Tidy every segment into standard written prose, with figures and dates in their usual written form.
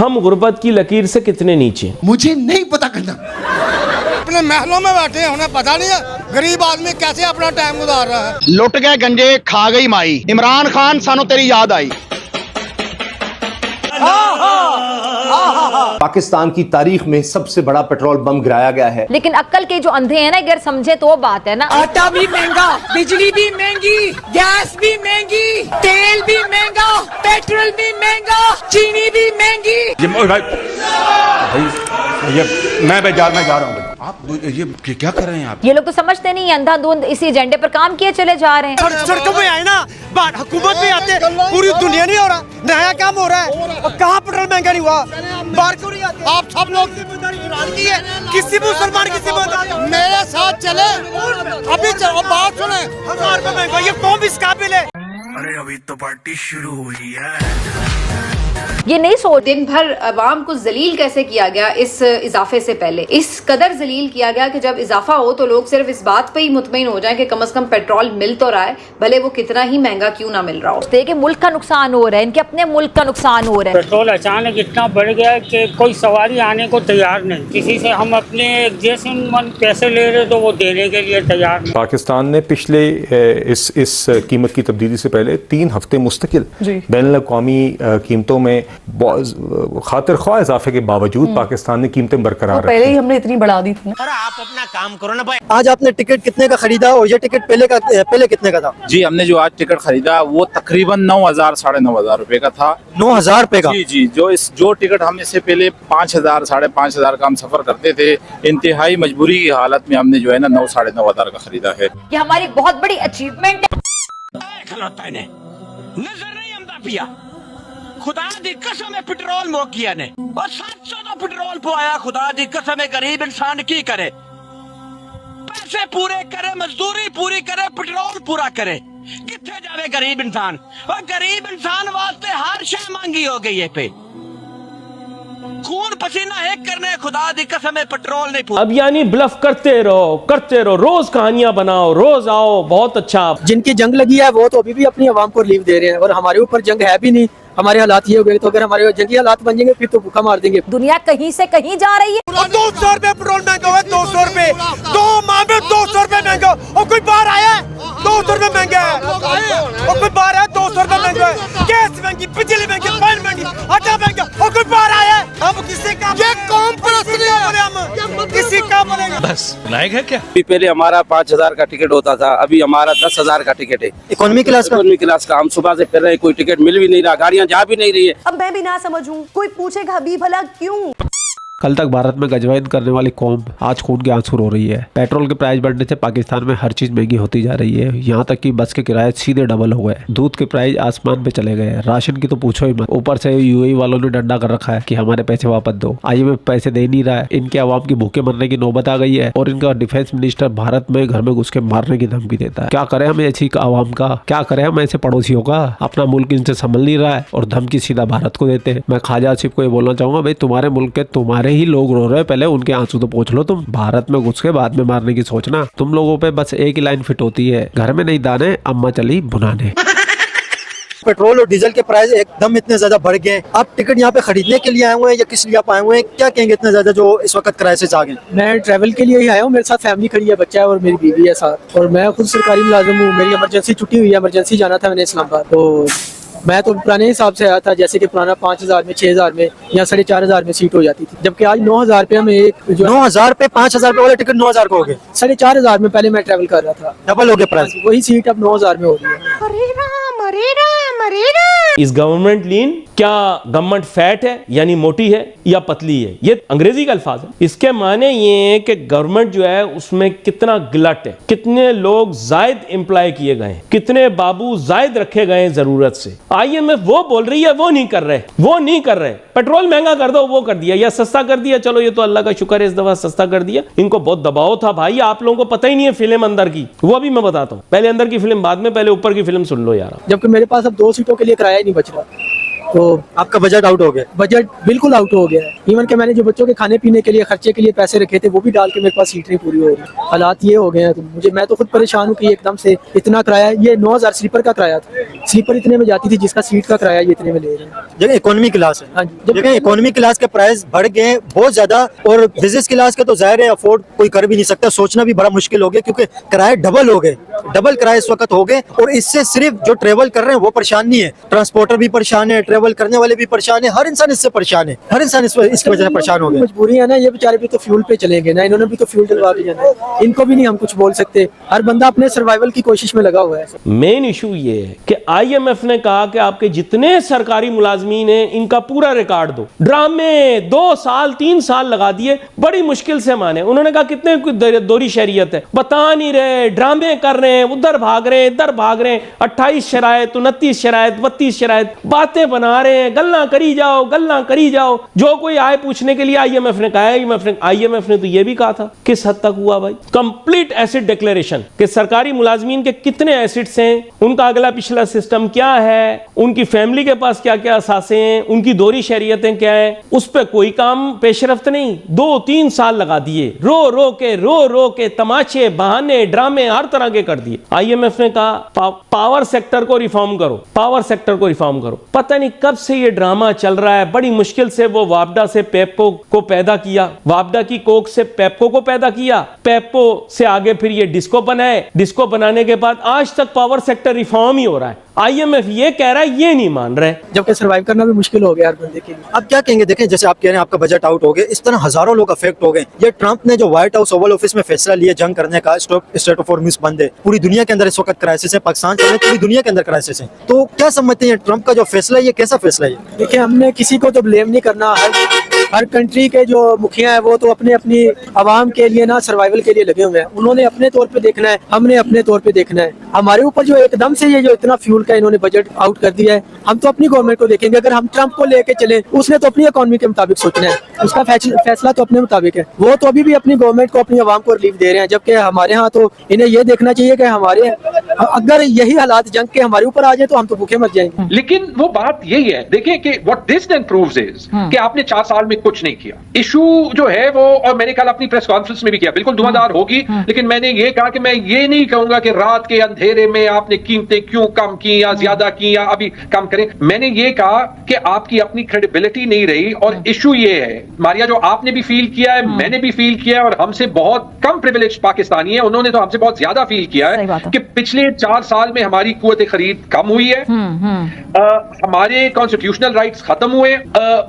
हम गुर्बत की लकीर से कितने नीचे? मुझे नहीं पता करना। अपने महलों में बैठे हैं, उन्हें पता नहीं है गरीब आदमी कैसे अपना टाइम गुजार रहा है। लुट गए गंजे खा गई माई, इमरान खान सानू तेरी याद आई। पाकिस्तान की तारीख में सबसे बड़ा पेट्रोल बम गिराया गया है। लेकिन अक्ल के जो अंधे हैं ना, अगर समझे तो वो बात है ना। आटा भी महंगा, बिजली भी महंगी, गैस भी महंगी, तेल भी महंगा, पेट्रोल भी महंगा, चीनी भी महंगी। मैं जा रहा हूँ। आप ये क्या कर रहे हैं आप? ये लोग तो समझते नहीं है, अंधाधुंध इसी एजेंडे पर काम किए चले जा रहे हैं। सड़कों में आए ना, हुकूमत में आते, पूरी दुनिया नहीं हो रहा, नया काम हो रहा है। और कहाँ पेट्रोल महंगा नहीं हुआ? बाहर क्यों नहीं आते? आप सब लोग किसी मुसलमान की जिम्मेदारी मेरे साथ चले, अभी चलो बात सुने। 1000 रुपए महंगा, ये कौन इस काबिल है? अरे अभी तो पार्टी शुरू हुई है। ये नहीं सोच दिन भर अवाम को जलील कैसे किया गया इस इजाफे से पहले, इस कदर जलील किया गया कि जब इजाफा हो तो लोग सिर्फ इस बात पे ही मुतमईन हो जाएं कि कम से कम पेट्रोल मिल तो रहा है, भले वो कितना ही महंगा क्यों ना मिल रहा हो। कि मुल्क का नुकसान हो रहा है, इनके अपने मुल्क का नुकसान हो रहा है। पेट्रोल अचानक इतना बढ़ गया कि कोई सवारी आने को तैयार नहीं, किसी से हम अपने जैसे मन पैसे ले रहे तो वो देने के लिए तैयार नहीं। पाकिस्तान ने पिछले इस कीमत की तब्दीली से पहले 3 हफ्ते मुस्तकिल बैनुल-अक़वामी कीमतों में खातिर ख्वाह इजाफे के बावजूद पाकिस्तान ने कीमतें बरकरार पहले ही हमने इतनी बढ़ा दी थी। अरे आप अपना काम करो ना भाई। आज आपने टिकट कितने का खरीदा और ये टिकट पहले कितने का था? जी हमने जो आज टिकट खरीदा वो तकरीबन 9,000 साढ़े 9,000 रुपए का था। 9,000 रुपए का? जी जो टिकट हम इससे पहले 5,000 साढ़े 5,000 का हम सफर करते थे, इंतहाई मजबूरी की हालत में हमने जो है ना 9 साढ़े 9,000 का खरीदा है। ये हमारी बहुत बड़ी अचीवमेंट है। नजर नहीं आंदा पिया, खुदा दी कसम है पेट्रोल मोकिया ने और 700 तो पेट्रोल पाया। खुदा दी कसम है गरीब इंसान की करे, पैसे पूरे करे, मजदूरी पूरी करे, पेट्रोल पूरा करे, किथे जावे गरीब इंसान? और गरीब इंसान वास्ते हर शय महंगी हो गई है पे, खून पसीना एक करने, खुदा दी कसम है पेट्रोल नहीं पूरा। अब यानी ब्लफ करते रहो, रोज कहानियां बनाओ, रोज आओ, बहुत अच्छा। जिनकी जंग लगी है वो तो अभी भी अपनी आवाम को रिलीफ दे रहे हैं और हमारे ऊपर जंग है भी नहीं। हमारे हालात ये हो गए तो अगर हमारे जंगी हालात बन जाएंगे फिर तो भूखा मार देंगे। दुनिया कहीं से कहीं जा रही है। 200 रुपए पेट्रोल महंगा हुआ, 200 रुपए 2 माह में 200 रुपए महंगा। और कोई बाहर आया 200 रुपए महंगा है, और कोई बाहर आया 200 रुपए महंगा है। गैस महंगी, बिजली महंगी, पानी महंगी, आटा महंगा, और कोई बाहर आया। हम किसी का ये कौन हम किसी का बनेगा? बस लायक है क्या? पहले हमारा 5,000 का टिकट होता था, अभी हमारा 10,000 का टिकट है। इकोनॉमी क्लास का हम सुबह से फिर रहे, कोई टिकट मिल भी नहीं रहा, गाड़ियाँ जा भी नहीं रही है। अब मैं भी ना समझूं, कोई पूछेगा भी भला क्यों? कल तक भारत में गजवाइन करने वाली कौम आज खून के आंसू रो रही है। पेट्रोल के प्राइस बढ़ने से पाकिस्तान में हर चीज महंगी होती जा रही है, यहाँ तक कि बस के किराए सीधे डबल हो गए, दूध के प्राइस आसमान पे चले गए, राशन की तो पूछो ही मत। ऊपर से यूएई वालों ने डंडा कर रखा है कि हमारे पैसे वापस दो। IMF पैसे दे नहीं रहा है, इनके आवाम की भूखे मरने की नौबत आ गई है और इनका डिफेंस मिनिस्टर भारत में घर में घुस के मारने की धमकी देता है। क्या करें हम ऐसी आवाम का, क्या करें हम ऐसे पड़ोसियों का? अपना मुल्क इनसे संभल नहीं रहा है और धमकी सीधा भारत को देते हैं। मैं ख्वाजा आसिफ को ये बोलना चाहूंगा, भाई तुम्हारे मुल्क के तुम्हारे ही लोग रो रहे हैं, पहले उनके आंसू तो पोंछ लो। तुम भारत में घुस के बाद में मारने की सोचना। तुम लोगों पे बस एक ही लाइन फिट होती है, घर में नहीं दाने अम्मा चली भुनाने। पेट्रोल और डीजल के प्राइस एकदम इतने ज्यादा बढ़ गए। आप टिकट यहाँ पे खरीदने के लिए आए हुए हैं या किस लिए आप आए हुए हैं? क्या कहेंगे इतना ज्यादा जो इस वक्त क्राइसिस आ गए? मैं ट्रैवल के लिए ही आया हूँ, मेरे साथ फैमिली खड़ी है, बच्चा है और मेरी बीवी है साथ, और मैं खुद सरकारी मुलाजिम हूँ। मेरी इमरजेंसी छुट्टी हुई है, इमरजेंसी जाना था मैंने इस्लामाबाद, तो मैं तो पुराने हिसाब से आया था, जैसे कि पुराना 5,000 में 6,000 में या 4,500 में सीट हो जाती थी, जबकि आज 9,000 रुपये में एक 9,000 रुपये 5,000 रुपये वाले टिकट 9,000 को हो गए। 4,500 में पहले मैं ट्रैवल कर रहा था, डबल हो गया प्राइस। वही सीट अब 9,000 में हो रही है। इस गवर्नमेंट लीन क्या गवर्नमेंट फैट है यानी मोटी है या पतली है? ये अंग्रेजी का अल्फाज है। इसके माने ये है कि गवर्नमेंट जो है उसमें कितना गिलट है, कितने लोग जायद एम्प्लॉय किए गए, कितने बाबू जायद रखे गए जरूरत से। IMF वो बोल रही है, वो नहीं कर रहे। पेट्रोल महंगा कर दो, वो कर दिया, या सस्ता कर दिया, चलो ये तो अल्लाह का शुक्र है इस दफा सस्ता कर दिया। इनको बहुत दबाव था भाई, आप लोगों को पता ही नहीं है फिल्म अंदर की, वो अभी मैं बताता हूँ। पहले अंदर की फिल्म बाद में, पहले ऊपर की फिल्म सुन लो यार। जबकि मेरे पास अब 2 सीटों के लिए किराया ही नहीं बच रहा। तो आपका बजट आउट हो गया? बजट बिल्कुल आउट हो गया है। इवन के मैंने जो बच्चों के खाने पीने के लिए खर्चे के लिए पैसे रखे थे वो भी डाल के मेरे पास सीट नहीं पूरी हो रही। हालात ये हो गए हैं, तो मैं तो खुद परेशान हूँ कि एकदम से इतना किराया, ये 9,000 स्लीपर का किराया था, स्लीपर इतने में जाती थी जिसका सीट का किराया ये इतने में ले रहे हैं। जगह इकोनॉमी क्लास है। हाँ जी, जगह इकोनॉमी क्लास के प्राइस बढ़ गए बहुत ज्यादा, और बिजनेस क्लास के तो जाहिर है अफोर्ड कोई कर भी नहीं सकता, सोचना भी बड़ा मुश्किल हो गया क्योंकि किराए डबल हो गए, डबल किराए इस वक्त हो गए। और इससे सिर्फ जो ट्रेवल कर रहे हैं वो परेशान नहीं है, ट्रांसपोर्टर भी परेशान है, ट्रेवल करने वाले भी परेशान है, हर इंसान इससे परेशान है, हर इंसान इसकी वजह से परेशान हो गया। मजबूरी है ना, ये बेचारे भी तो फ्यूल पे चलेंगे ना, इन्होंने भी तो फ्यूल डलवा के जाना है, इनको भी नहीं हम कुछ बोल सकते, हर बंदा अपने सर्वाइवल की कोशिश में लगा हुआ है। मेन इशू ये है कि IMF ने कहा कि आपके जितने सरकारी मुलाजमीन हैं इनका पूरा रिकॉर्ड दो। ड्रामे 2 साल 3 साल लगा दिए, बड़ी मुश्किल से माने। उन्होंने कहा कितने दोरी शरीयत है, बता नहीं रहे, ड्रामे कर रहे हैं, उधर भाग रहे हैं, इधर भाग रहे हैं, 28 शरायत 29 शरायत 32 शरायत बातें बना रहे हैं, गल्ला करी जाओ, गल्ला करी जाओ। जो कोई आए पूछने के लिए IMF ने कहा, IMF ने तो यह भी कहा था किस हद तक हुआ भाई, कंप्लीट एसिड डिक्लेरेशन कि सरकारी मुलाजमीन के कितने एसिड्स हैं, उनका अगला पिछला सिस्टम क्या है, उनकी फैमिली के पास क्या क्या असासे हैं, उनकी दोहरी शरीयतें क्या हैं, उस पर कोई काम पेशरफ्त नहीं। 2-3 साल लगा दिए, रो रो के तमाचे बहाने ड्रामे हर तरह के कर दिए। IMF ने कहा पावर सेक्टर को रिफॉर्म करो, पावर सेक्टर को रिफॉर्म करो। पता नहीं कब से ये ड्रामा चल रहा है, बड़ी मुश्किल से वो वापडा से पेप्को को पैदा किया, वापडा की कोक से पेप्को को पैदा किया, पेप्को से आगे फिर ये डिस्को बनाए, डिस्को बनाने के बाद आज तक पावर सेक्टर रिफॉर्म ही हो रहा है। IMF ये कह रहा है, ये नहीं मान रहे, जबकि सर्वाइव करना भी मुश्किल हो गया हर बंदे के लिए। अब क्या कहेंगे, देखें जैसे आप कह रहे हैं आपका बजट आउट हो गया, इस तरह हजारों लोग अफेक्ट हो गए। ये ट्रंप ने जो व्हाइट हाउस ओवल ऑफिस में फैसला लिया जंग करने का, स्टेट ऑफ हॉर्मुज़ बंद है, पूरी दुनिया के अंदर इस वक्त क्राइसिस है, पाकिस्तान के अंदर पूरी दुनिया के अंदर क्राइसिस है, तो क्या समझते हैं ट्रंप का जो फैसला है ये कैसा फैसला है? देखिए, हमने किसी को तो ब्लेम नहीं करना, हर कंट्री के जो मुखिया है वो तो अपनी आवाम के लिए ना सर्वाइवल के लिए लगे हुए हैं, उन्होंने अपने तौर पे देखना है, हमने अपने तौर पे देखना है। हमारे ऊपर जो एकदम से ये जो इतना फ्यूल का इन्होंने बजट आउट कर दिया है, हम तो अपनी गवर्नमेंट को देखेंगे। अगर हम ट्रंप को लेके चले, उसने तो अपनी इकोनॉमी के मुताबिक सोचना है, उसका फैसला तो अपने मुताबिक है, वो तो अभी भी अपनी गवर्नमेंट को, अपनी आवाम को रिलीफ दे रहे हैं, जबकि हमारे यहाँ तो इन्हें ये देखना चाहिए कि हमारे अगर यही हालात जंग के हमारे ऊपर आ जाए तो हम तो भूखे मर जाएंगे। लेकिन वो बात यही है, देखिए कि what this then proves is कि आपने 4 साल में कुछ नहीं किया। इशू जो है वो, और मैंने कल अपनी प्रेस कॉन्फ्रेंस में भी किया, बिल्कुल धुआंधार होगी, लेकिन मैंने ये कहा कि मैं ये नहीं कहूंगा कि रात के अंधेरे में आपने कीमतें क्यों कम की या ज्यादा की या अभी कम करें। मैंने ये कहा कि आपकी अपनी क्रेडिबिलिटी नहीं रही, और इशू ये है मारिया, जो आपने भी फील किया है, मैंने भी फील किया है, और हमसे बहुत कम प्रिविलेज पाकिस्तानी है, उन्होंने तो हमसे बहुत ज्यादा फील किया है कि पिछले 4 साल में हमारी कुव्वत खरीद कम हुई है, हमारे कॉन्स्टिट्यूशनल राइट्स खत्म हुए,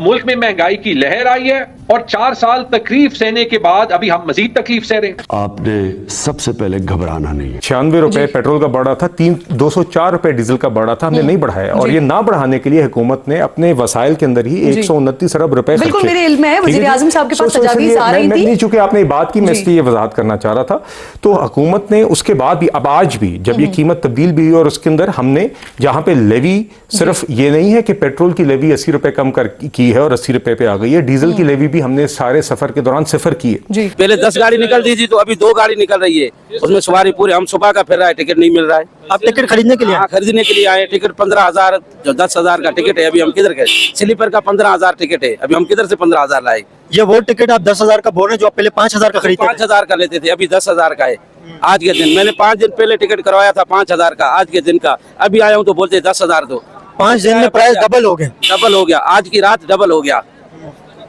मुल्क में महंगाई की लहर आई है, और 4 साल तकलीफ सहने के बाद अभी हम मजीद तकलीफ सह रहे हैं। आपने सबसे पहले घबराना नहीं है। 96 रुपए पेट्रोल का बढ़ा था, 204 रुपए डीजल का बढ़ा था, हमने नहीं बढ़ाया, और ये ना बढ़ाने के लिए हुकूमत ने अपने वसाइल के अंदर ही 129 अरब रुपए खर्चे। बिल्कुल मेरे इल्म में है, वज़ीर आज़म साहब के पास तजावीज़ आ रही थी। चूंकि आपने बात की, मैं इसलिए ये वजाहत करना चाह रहा था, तो हुकूमत ने उसके बाद भी, अब आज भी जब ये कीमत तब्दील भी हुई, और उसके अंदर हमने जहां पे लेवी, सिर्फ ये नहीं है कि पेट्रोल की लेवी 80 रुपए कम की है और 80 रुपए पे आ गई है, डीजल की लेवी भी हमने सारे सफर के दौरान सिफर की है। पहले 10 गाड़ी निकलती थी, तो अभी 2 गाड़ी निकल रही है, उसमें सवारी पूरी, हम सुबह का फिर रहा है, टिकट नहीं मिल रहा है। आप टिकट खरीदने के लिए? हाँ, खरीदने के लिए आए। टिकट 15,000, जो 10,000 का टिकट है, अभी हम किधर गए? स्लीपर का 15,000 टिकट है, अभी हम किधर से 15,000 लाए? ये वो टिकट आप 10,000 का बोल रहे हैं जो आप पहले 5,000 का खरीदते थे? 5,000 का लेते थे, अभी 10,000 का है आज के दिन। मैंने 5 दिन पहले टिकट करवाया था 5,000 का आज के दिन का, अभी आया हूँ तो बोलते 10,000 दो। 5 दिन में प्राइस डबल हो गए? डबल हो गया, आज की रात डबल हो गया,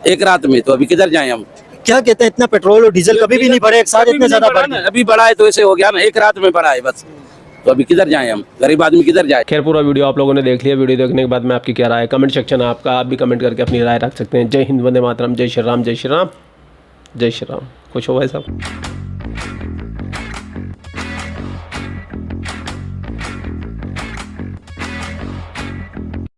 एक रात में। तो अभी किधर जाए हम? क्या कहते हैं, इतना पेट्रोल और डीजल कभी भी नहीं बढ़े एक साथ, इतने ज्यादा बढ़ गए? अभी बढ़ा है तो ऐसे हो गया ना, एक रात में बढ़ा है बस, तो अभी किधर जाएं हम, गरीब आदमी किधर जाए। खैर, पूरा वीडियो आप लोगों ने देख लिया। वीडियो देखने के बाद में आपकी क्या राय है, कमेंट सेक्शन है आपका, आप भी कमेंट करके अपनी राय रख सकते हैं। जय हिंद, वंदे मातरम, जय श्री राम, जय श्री राम, जय श्री राम। खुश हो भाई साहब।